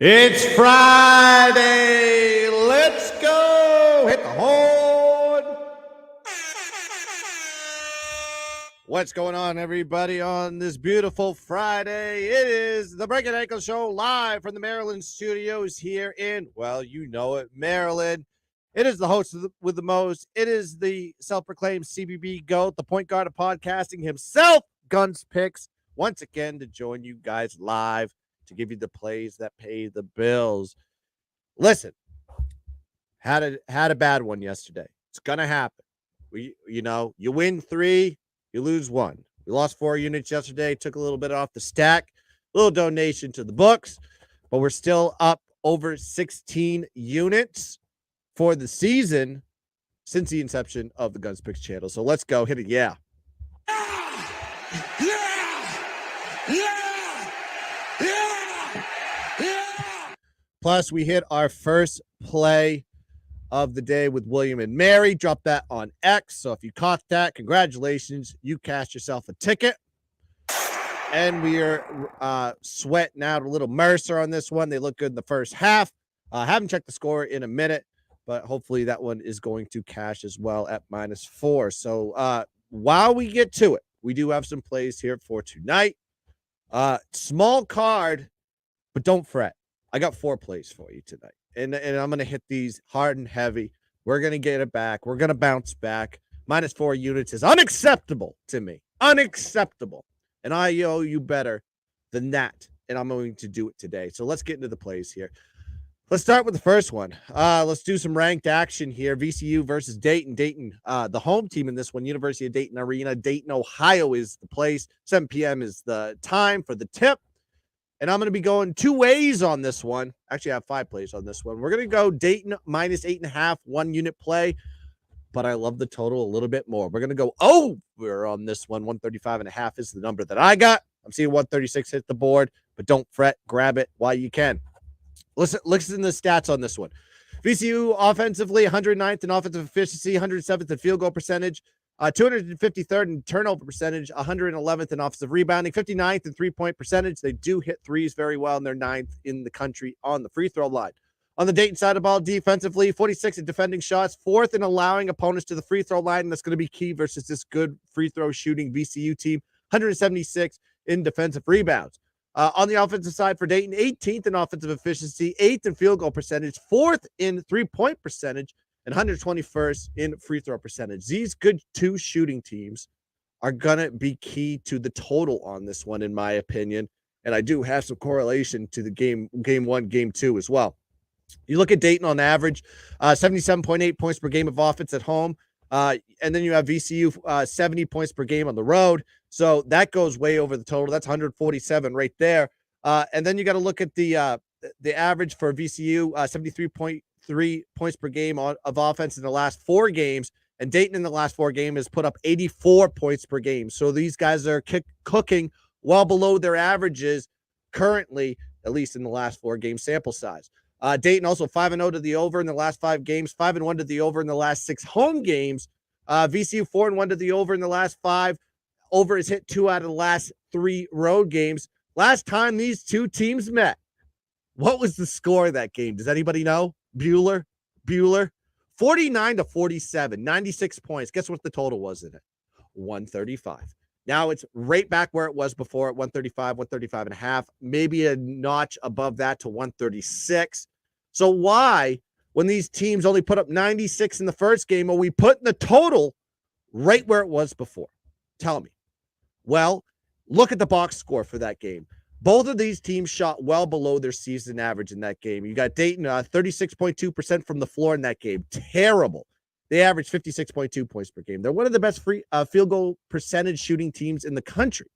It's Friday. Let's go. Hit the horn. What's going on, everybody, on this beautiful Friday? It is the Breakin Show live from the Maryland studios here in, well, you know it, Maryland. It is the host with the most. It is the self-proclaimed CBB GOAT, the point guard of podcasting himself, GunzPicks, once again to join you guys live to give you the plays that pay the bills. Listen, had a bad one yesterday. It's gonna happen. You win 3, you lose 1. We lost 4 units yesterday. Took a little bit off the stack, little donation to the books, but we're still up over 16 units for the season since the inception of the GunzPicks channel. So let's go hit it. Yeah. Plus, we hit our first play of the day with William and Mary. Drop that on X. So if you caught that, congratulations. You cashed yourself a ticket. And we are sweating out a little Mercer on this one. They look good in the first half. Haven't checked the score in a minute, but hopefully that one is going to cash as well at -4. So while we get to it, we do have some plays here for tonight. Small card, but don't fret. I got 4 plays for you tonight, and I'm going to hit these hard and heavy. We're going to get it back. We're going to bounce back. -4 units is unacceptable to me. Unacceptable. And I owe you better than that, and I'm going to do it today. So let's get into the plays here. Let's start with the first one. Let's do some ranked action here. VCU versus Dayton. Dayton, the home team in this one, University of Dayton Arena. Dayton, Ohio is the place. 7 p.m. is the time for the tip. And I'm going to be going 2 ways on this one. Actually, I have 5 plays on this one. We're going to go Dayton -8.5, 1 unit play. But I love the total a little bit more. We're going to go over on this one. 135.5 is the number that I got. I'm seeing 136 hit the board. But don't fret. Grab it while you can. Listen to the stats on this one. VCU offensively, 109th in offensive efficiency, 107th in field goal percentage, 253rd in turnover percentage, 111th in offensive rebounding, 59th in three-point percentage. They do hit threes very well, and they're 9th in the country on the free throw line. On the Dayton side of the ball, defensively, 46th in defending shots, 4th in allowing opponents to the free throw line, and that's going to be key versus this good free throw shooting VCU team, 176 in defensive rebounds. On the offensive side for Dayton, 18th in offensive efficiency, 8th in field goal percentage, 4th in three-point percentage, and 121st in free throw percentage. These good 2 shooting teams are going to be key to the total on this one, in my opinion. And I do have some correlation to the game 1, game 2 as well. You look at Dayton on average, 77.8 points per game of offense at home. And then you have VCU 70 points per game on the road. So that goes way over the total. That's 147 right there. And then you got to look at the average for VCU, 73.3 points per game of offense in the last 4 games. And Dayton in the last 4 games has put up 84 points per game. So these guys are cooking well below their averages currently, at least in the last 4 game sample size. Dayton also 5-0 to the over in the last 5 games, 5-1 to the over in the last 6 home games. VCU 4-1 to the over in the last 5. Over has hit 2 out of the last 3 road games. Last time these 2 teams met, what was the score of that game? Does anybody know? Bueller, 49-47, 96 points. Guess what the total was in it? 135. Now it's right back where it was before at 135, 135.5, maybe a notch above that to 136. So why, when these teams only put up 96 in the first game, are we putting the total right where it was before? Tell me. Well, look at the box score for that game. Both of these teams shot well below their season average in that game. You got Dayton 36.2% from the floor in that game. Terrible. They averaged 56.2 points per game. They're one of the best field goal percentage shooting teams in the country.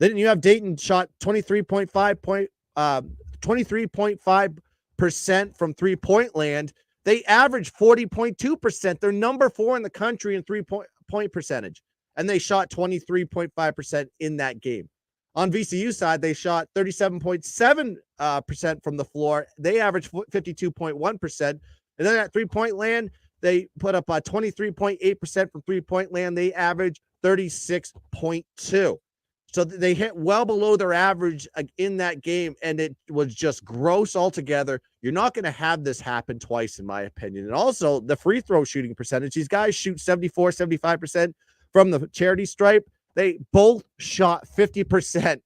Then you have Dayton shot 23.5% from three-point land. They averaged 40.2%. They're number 4 in the country in three-point percentage. And they shot 23.5% in that game. On VCU side, they shot 37.7% from the floor. They averaged 52.1%. And then at three-point land, they put up 23.8% from three-point land. They averaged 36.2. So they hit well below their average in that game, and it was just gross altogether. You're not going to have this happen twice, in my opinion. And also, the free throw shooting percentage. These guys shoot 74, 75% from the charity stripe. They both shot 50%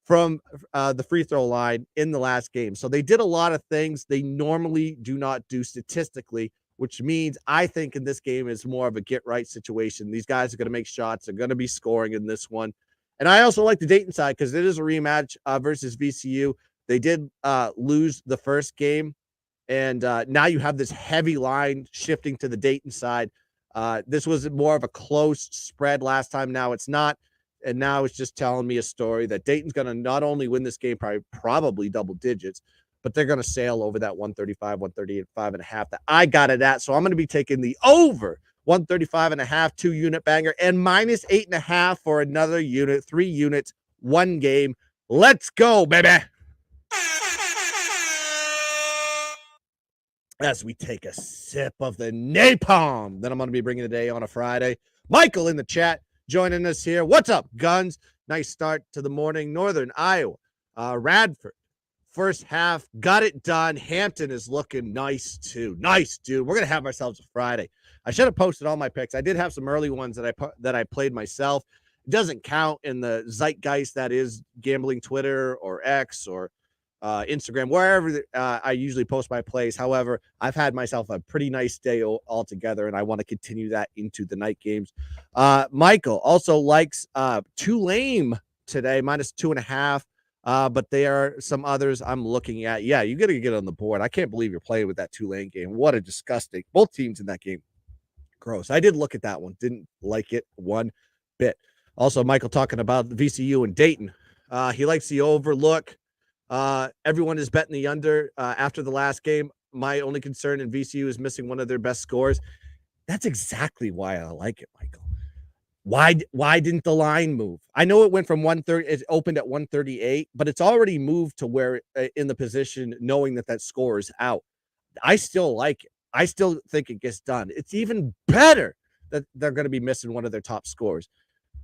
from the free throw line in the last game. So they did a lot of things they normally do not do statistically, which means I think in this game is more of a get right situation. These guys are going to make shots. They're going to be scoring in this one. And I also like the Dayton side because it is a rematch versus VCU. They did lose the first game, and now you have this heavy line shifting to the Dayton side. This was more of a close spread last time. Now it's not. And now it's just telling me a story that Dayton's going to not only win this game, probably double digits, but they're going to sail over that 135, 138.5 that I got it at. So I'm going to be taking the over 135.5, 2-unit banger, and minus 8.5 for another unit, 3 units, 1 game. Let's go, baby. As we take a sip of the napalm that I'm going to be bringing today on a Friday. Michael in the chat joining us here. What's up, Guns? Nice start to the morning. Northern Iowa. Radford. First half. Got it done. Hampton is looking nice, too. Nice, dude. We're going to have ourselves a Friday. I should have posted all my picks. I did have some early ones that I played myself. It doesn't count in the zeitgeist that is gambling Twitter or X or Instagram, wherever I usually post my plays. However, I've had myself a pretty nice day altogether, and I want to continue that into the night games. Michael also likes Tulane today, minus 2.5. But there are some others I'm looking at. Yeah, you got to get on the board. I can't believe you're playing with that Tulane game. What a disgusting. Both teams in that game. Gross. I did look at that one. Didn't like it one bit. Also, Michael talking about VCU and Dayton. He likes the overlook. Everyone is betting the under after the last game. My only concern in VCU is missing one of their best scores. That's exactly why I like it, Michael. Why didn't the line move? I know it went from 130, it opened at 138, but it's already moved to where in the position knowing that score is out. I still like it. I still think it gets done. It's even better that they're going to be missing one of their top scores,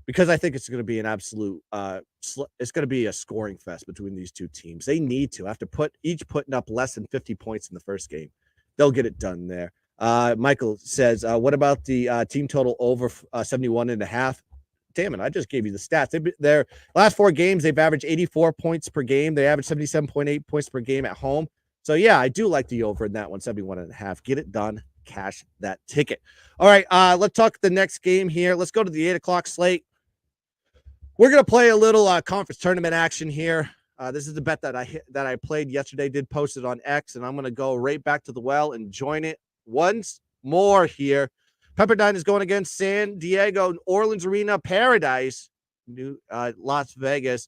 because I think it's going to be an absolute it's going to be a scoring fest between these two teams. They need to have to putting up less than 50 points in the first game. They'll get it done there. Michael says, what about the team total over 71.5? Damn it, I just gave you the stats. Their last 4 games, they've averaged 84 points per game. They average 77.8 points per game at home. So, yeah, I do like the over in that one, 71.5. Get it done. Cash that ticket. All right, let's talk the next game here. Let's go to the 8 o'clock slate. We're going to play a little conference tournament action here. This is the bet that I played yesterday, did post it on X, and I'm going to go right back to the well and join it once more here. Pepperdine is going against San Diego, Orleans Arena, Paradise, Las Vegas,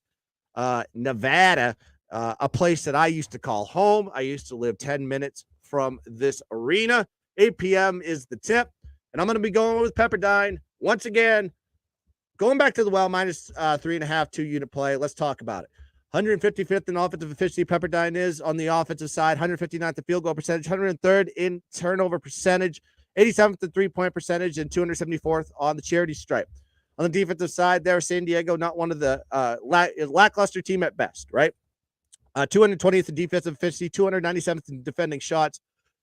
Nevada, a place that I used to call home. I used to live 10 minutes from this arena. 8 p.m. is the tip, and I'm going to be going with Pepperdine once again. Going back to the well, minus 3.5, 2-unit play. Let's talk about it. 155th in offensive efficiency, Pepperdine is on the offensive side. 159th in field goal percentage, 103rd in turnover percentage, 87th in three-point percentage, and 274th on the charity stripe. On the defensive side there, San Diego, not one of the lackluster team at best, right? 220th in defensive efficiency, 297th in defending shots,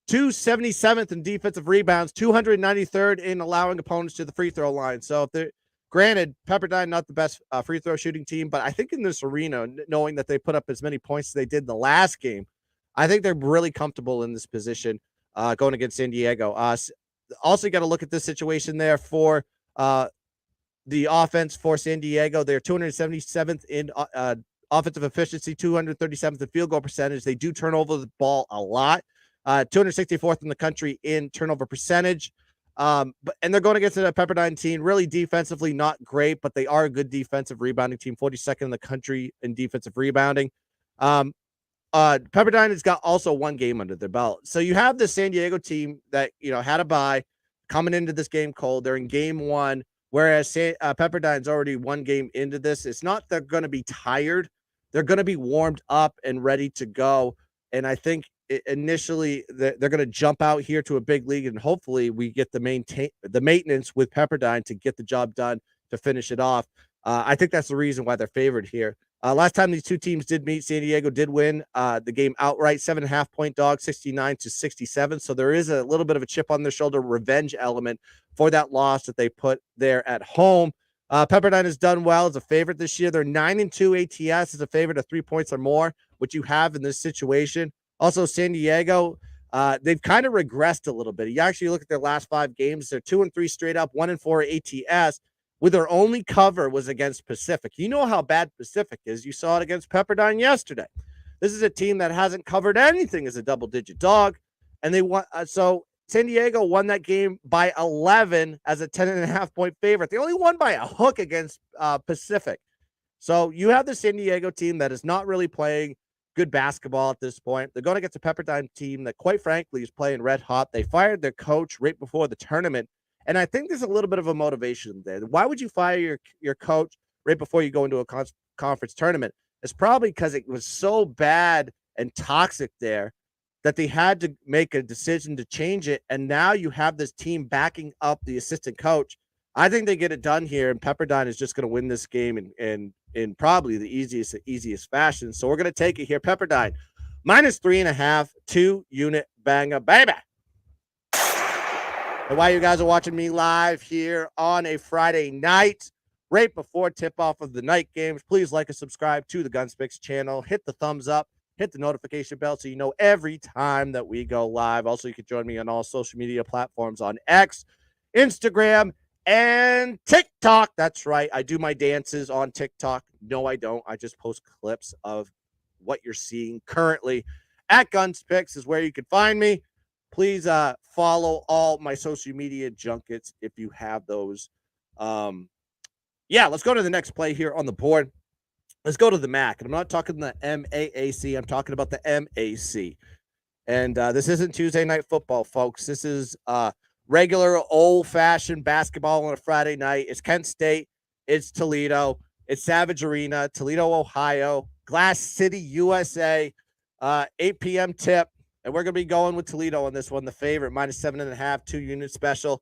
277th in defensive rebounds, 293rd in allowing opponents to the free throw line. So if they're granted, Pepperdine, not the best free throw shooting team, but I think in this arena, knowing that they put up as many points as they did in the last game, I think they're really comfortable in this position going against San Diego. Also, got to look at this situation there for the offense for San Diego. They're 277th in offensive efficiency, 237th in field goal percentage. They do turn over the ball a lot. 264th in the country in turnover percentage. And they're going against a Pepperdine team, really defensively not great, but they are a good defensive rebounding team, 42nd in the country in defensive rebounding. Pepperdine has got also 1 game under their belt. So you have the San Diego team that, had a bye coming into this game cold. They're in game 1, whereas Pepperdine's already 1 game into this. It's not they're going to be tired. They're going to be warmed up and ready to go. And I think initially they're going to jump out here to a big league, and hopefully we get the maintenance with Pepperdine to get the job done to finish it off. I think that's the reason why they're favored here. Last time these two teams did meet, San Diego did win the game outright, 7.5-point dog, 69-67. So there is a little bit of a chip on their shoulder, revenge element for that loss that they put there at home. Pepperdine has done well as a favorite this year. They're 9-2 ATS as a favorite of 3 points or more, which you have in this situation. Also, San Diego, they've kind of regressed a little bit. You actually look at their last 5 games; they're 2-3 straight up, 1-4 ATS. With their only cover was against Pacific. You know how bad Pacific is. You saw it against Pepperdine yesterday. This is a team that hasn't covered anything as a double-digit dog, and they won. So San Diego won that game by 11 as a 10.5-point favorite. They only won by a hook against Pacific. So you have the San Diego team that is not really playing good basketball at this point. They're going to get the Pepperdine team that, quite frankly, is playing red hot. They fired their coach right before the tournament. And I think there's a little bit of a motivation there. Why would you fire your coach right before you go into a conference tournament? It's probably because it was so bad and toxic there that they had to make a decision to change it. And now you have this team backing up the assistant coach. I think they get it done here, and Pepperdine is just going to win this game in probably the easiest fashion. So we're going to take it here. Pepperdine, -3.5, 2-unit banger, baby. And while you guys are watching me live here on a Friday night, right before tip-off of the night games, please like and subscribe to the GunzPicks channel. Hit the thumbs up. Hit the notification bell so you know every time that we go live. Also, you can join me on all social media platforms on X, Instagram, and TikTok. That's right. I do my dances on TikTok. No, I don't. I just post clips of what you're seeing currently. At GunzPicks is where you can find me. Please follow all my social media junkets if you have those. Let's go to the next play here on the board. Let's go to the MAC. And I'm not talking the MAAC. I'm talking about the MAC. And this isn't Tuesday Night Football, folks. This is regular old-fashioned basketball on a Friday night. It's Kent State. It's Toledo. It's Savage Arena, Toledo, Ohio, Glass City, USA, 8 p.m. tip. And we're going to be going with Toledo on this one, the favorite, -7.5, 2-unit special.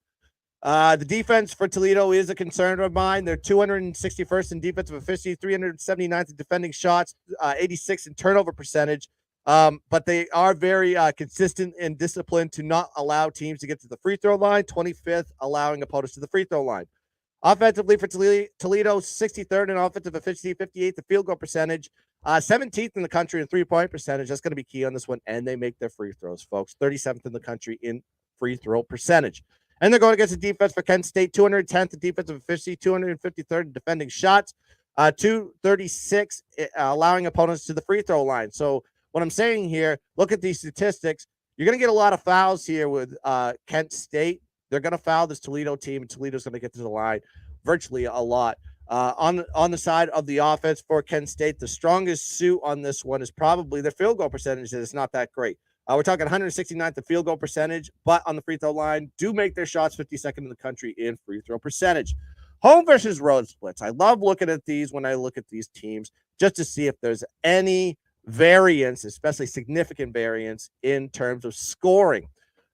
The defense for Toledo is a concern of mine. They're 261st in defensive efficiency, 379th in defending shots, 86 in turnover percentage. But they are very consistent and disciplined to not allow teams to get to the free throw line, 25th allowing opponents to the free throw line. Offensively for Toledo, 63rd in offensive efficiency, 58th in field goal percentage, 17th in the country in three-point percentage. That's going to be key on this one. And they make their free throws, folks. 37th in the country in free throw percentage. And they're going against the defense for Kent State, 210th in defensive efficiency, 253rd in defending shots, 236 allowing opponents to the free throw line. So what I'm saying here, look at these statistics. You're going to get a lot of fouls here with Kent State. They're going to foul this Toledo team, and Toledo's going to get to the line virtually a lot. On the side of the offense for Kent State, the strongest suit on this one is probably their field goal percentage. It's not that great. We're talking 169th in field goal percentage, but on the free throw line, do make their shots 52nd in the country in free throw percentage. Home versus road splits. I love looking at these when I look at these teams just to see if there's any variance, especially significant variance in terms of scoring.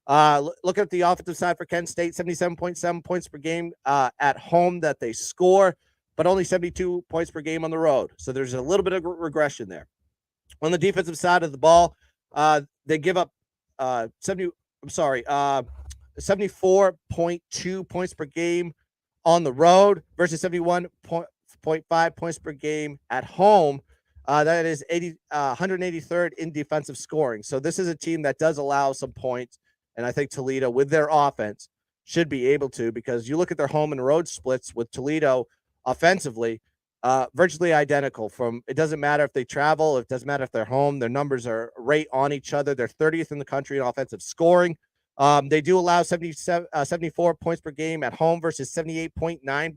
Look at the offensive side for Kent State, 77.7 points per game at home that they score, but only 72 points per game on the road. So there's a little bit of regression there. On the defensive side of the ball, they give up 74.2 points per game on the road versus 71.5 points per game at home. That is 183rd in defensive scoring. So this is a team that does allow some points. And I think Toledo, with their offense, should be able to, because you look at their home and road splits with Toledo offensively, virtually identical. It doesn't matter if they travel, it doesn't matter if they're home. Their numbers are right on each other. They're 30th in the country in offensive scoring. They do allow 74 points per game at home versus 78.9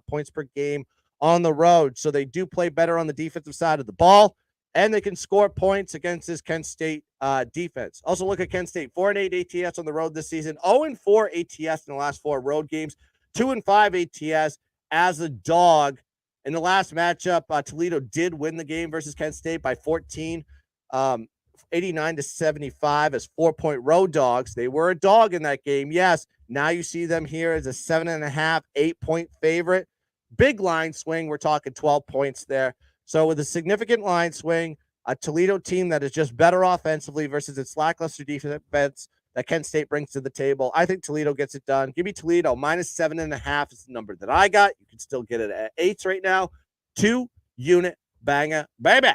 points per game on the road. So they do play better on the defensive side of the ball, and they can score points against this Kent State defense. Also, look at Kent State, 4-8 ATS on the road this season, 0-4 ATS in the last 4 road games, 2-5 ATS as a dog. In the last matchup, Toledo did win the game versus Kent State by 14, 89-75 as 4-point road dogs. They were a dog in that game, yes. Now you see them here as a 7.5, 8-point favorite. big line swing. We're talking 12 points there. So with a significant line swing, a Toledo team that is just better offensively versus its lackluster defense that Kent State brings to the table, I think Toledo gets it done. Give me Toledo. -7.5 is the number that I got. You can still get it at 8s right now. 2-unit banger, baby.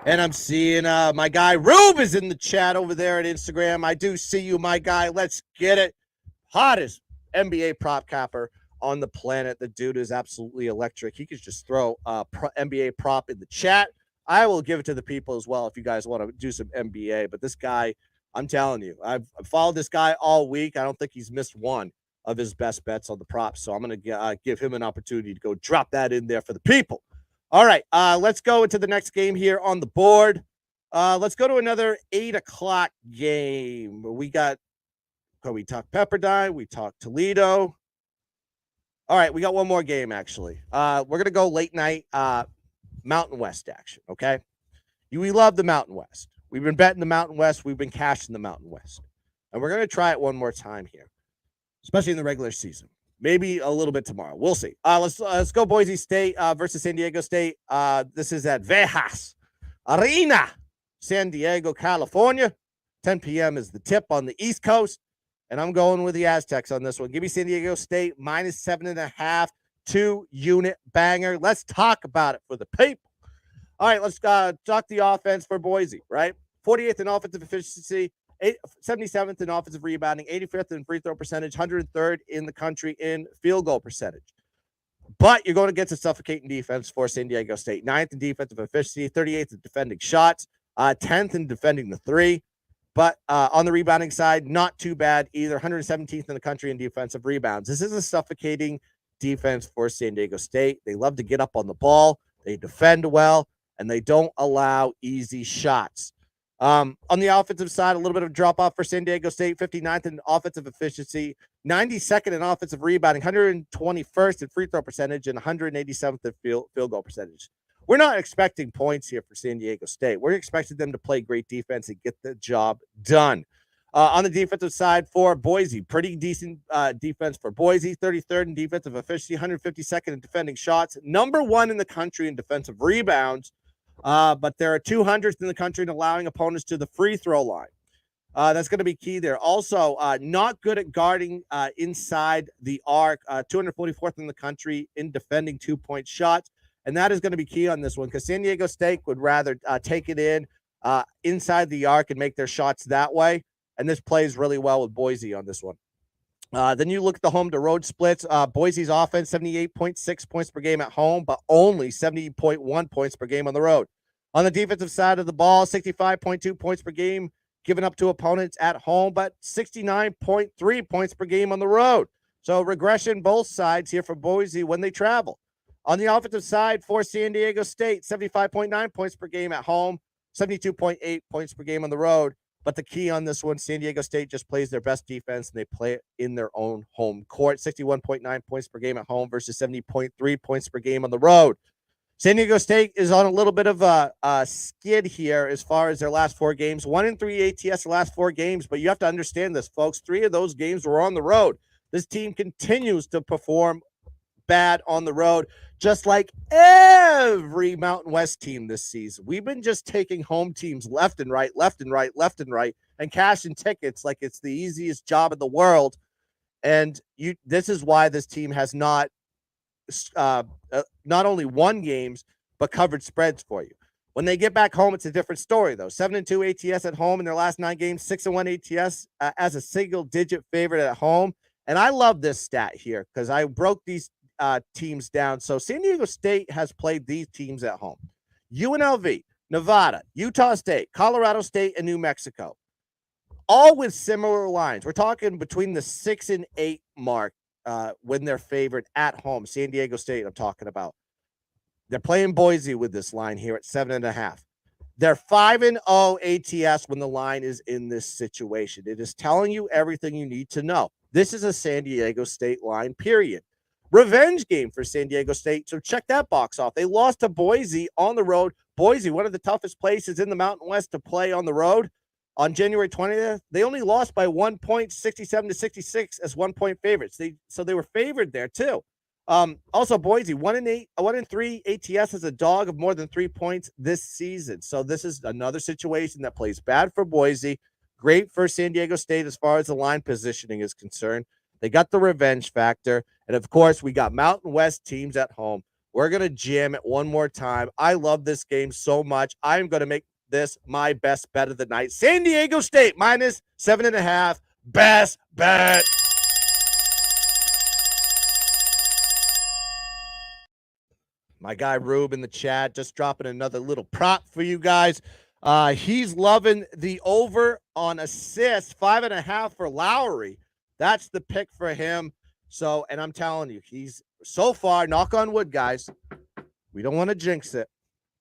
And I'm seeing my guy Rube is in the chat over there at Instagram. I do see you, my guy. Let's get it. Hottest NBA prop capper on the planet. The dude is absolutely electric. He could just throw a NBA prop in the chat. I will give it to the people as well if you guys want to do some NBA. But this guy, I'm telling you, I've followed this guy all week. I don't think he's missed one of his best bets on the props. So I'm going to give him an opportunity to go drop that in there for the people. All right, let's go into the next game here on the board. Let's go to another 8 o'clock game. We talked Pepperdine. We talked Toledo. All right, we got one more game, actually. We're going to go late night Mountain West action, okay? We love the Mountain West. We've been betting the Mountain West. We've been cashing the Mountain West. And we're going to try it one more time here, especially in the regular season. Maybe a little bit tomorrow. We'll see. Let's go Boise State versus San Diego State. This is at Vejas Arena, San Diego, California. 10 p.m. is the tip on the East Coast. And I'm going with the Aztecs on this one. Give me San Diego State -7.5, 2-unit banger. Let's talk about it for the people. All right, let's talk the offense for Boise, right? 48th in offensive efficiency, 77th in offensive rebounding, 85th in free throw percentage, 103rd in the country in field goal percentage. But you're going to get to suffocating defense for San Diego State. 9th in defensive efficiency, 38th in defending shots, 10th in defending the three. But on the rebounding side, not too bad either. 117th in the country in defensive rebounds. This is a suffocating defense for San Diego State. They love to get up on the ball. They defend well, and they don't allow easy shots. On the offensive side, a little bit of drop off for San Diego State, 59th in offensive efficiency, 92nd in offensive rebounding, 121st in free throw percentage, and 187th in field goal percentage. We're not expecting points here for San Diego State. We're expecting them to play great defense and get the job done. On the defensive side for Boise, pretty decent defense for Boise, 33rd in defensive efficiency, 152nd in defending shots, number 1 in the country in defensive rebounds. But there are 200th in the country in allowing opponents to the free throw line. That's going to be key there. Also, not good at guarding inside the arc. 244th in the country in defending 2-point shots. And that is going to be key on this one because San Diego State would rather take it in inside the arc and make their shots that way. And this plays really well with Boise on this one. Then you look at the home to road splits. Boise's offense, 78.6 points per game at home, but only 70.1 points per game on the road. On the defensive side of the ball, 65.2 points per game given up to opponents at home, but 69.3 points per game on the road. So regression both sides here for Boise when they travel. On the offensive side for San Diego State, 75.9 points per game at home, 72.8 points per game on the road. But the key on this one, San Diego State just plays their best defense, and they play it in their own home court. 61.9 points per game at home versus 70.3 points per game on the road. San Diego State is on a little bit of a skid here as far as their last 4 games. 1-3 ATS the last 4 games, but you have to understand this, folks. 3 of those games were on the road. This team continues to perform bad on the road, just like every Mountain West team this season. We've been just taking home teams left and right, and cashing tickets like it's the easiest job in the world. And this is why this team has not only won games, but covered spreads for you. When they get back home, it's a different story, though. 7-2 ATS at home in their last 9 games, 6-1 ATS as a single-digit favorite at home. And I love this stat here because I broke these teams down. So San Diego State has played these teams at home: UNLV, Nevada, Utah State, Colorado State, and New Mexico, all with similar lines. We're talking between the 6 and 8 mark when they're favored at home. San Diego State, I'm talking about. They're playing Boise with this line here at 7.5. They're 5-0 ATS when the line is in this situation. It is telling you everything you need to know. This is a San Diego State line, period. Revenge game for San Diego State, so check that box off. They lost to Boise on the road. Boise, one of the toughest places in the Mountain West to play on the road. on January 20th, they only lost by 1 point, 67-66 as 1 point favorites. So they were favored there too. Also, Boise 1-8, 1-3 ATS as a dog of more than 3 points this season. So this is another situation that plays bad for Boise, great for San Diego State as far as the line positioning is concerned. They got the revenge factor, and of course, we got Mountain West teams at home. We're gonna jam it one more time. I love this game so much. I'm gonna make this my best bet of the night. San Diego State minus 7.5. Best bet. My guy Rube in the chat just dropping another little prop for you guys. He's loving the over on assists, 5.5 for Lowry. That's the pick for him. So, and I'm telling you, he's so far, knock on wood, guys. We don't want to jinx it,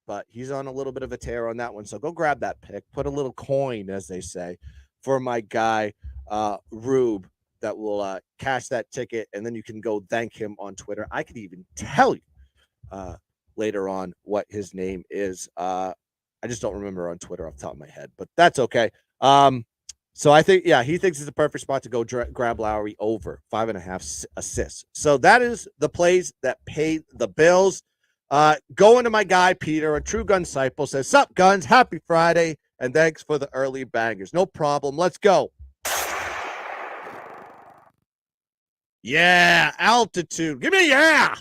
but he's on a little bit of a tear on that one. So go grab that pick, put a little coin, as they say, for my guy Rube that will cash that ticket, and then you can go thank him on Twitter. I could even tell you later on what his name is. I just don't remember on Twitter off the top of my head, but that's okay. So I think, yeah, he thinks it's a perfect spot to go grab Lowry over 5.5 assists. So that is the plays that pay the bills. Going to my guy, Peter, a true gun disciple, says, "Sup, Guns? Happy Friday, and thanks for the early bangers." No problem. Let's go. Yeah, altitude. Give me a yeah.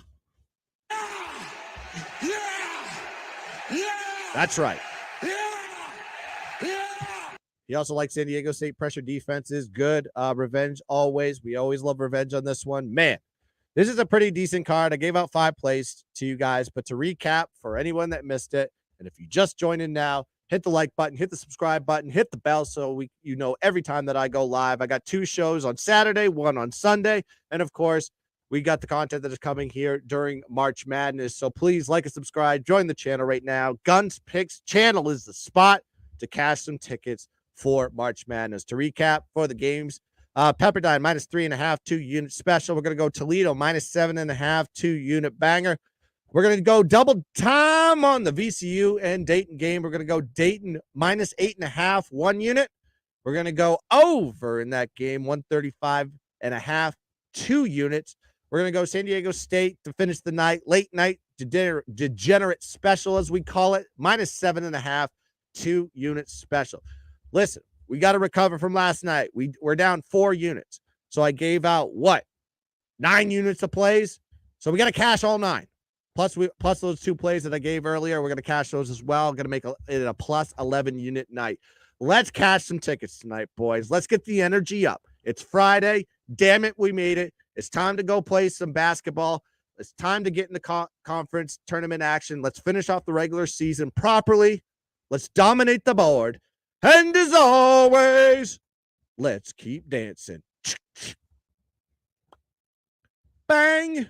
That's right. He also likes San Diego State pressure defenses. Good. Revenge always. We always love revenge on this one. Man, this is a pretty decent card. I gave out 5 plays to you guys, but to recap for anyone that missed it, and if you just joined in now, hit the like button, hit the subscribe button, hit the bell so you know every time that I go live. I got 2 shows on Saturday, 1 on Sunday, and of course, we got the content that is coming here during March Madness. So please like and subscribe. Join the channel right now. GunzPicks channel is the spot to cash some tickets for March Madness. To recap for the games, Pepperdine minus 3.5, 2-unit special. We're going to go Toledo minus 7.5, 2-unit banger. We're going to go double time on the VCU and Dayton game. We're going to go Dayton minus 8.5, 1 unit. We're going to go over in that game, 135.5, 2 units. We're going to go San Diego State to finish the night, late night degenerate special, as we call it, minus 7.5, 2-unit special. Listen, we got to recover from last night. We're down 4 units. So I gave out, 9 units of plays? So we got to cash all 9. Plus those 2 plays that I gave earlier, we're going to cash those as well. Going to make it a plus 11 unit night. Let's cash some tickets tonight, boys. Let's get the energy up. It's Friday. Damn it, we made it. It's time to go play some basketball. It's time to get in the conference tournament action. Let's finish off the regular season properly. Let's dominate the board. And as always, let's keep dancing. Bang!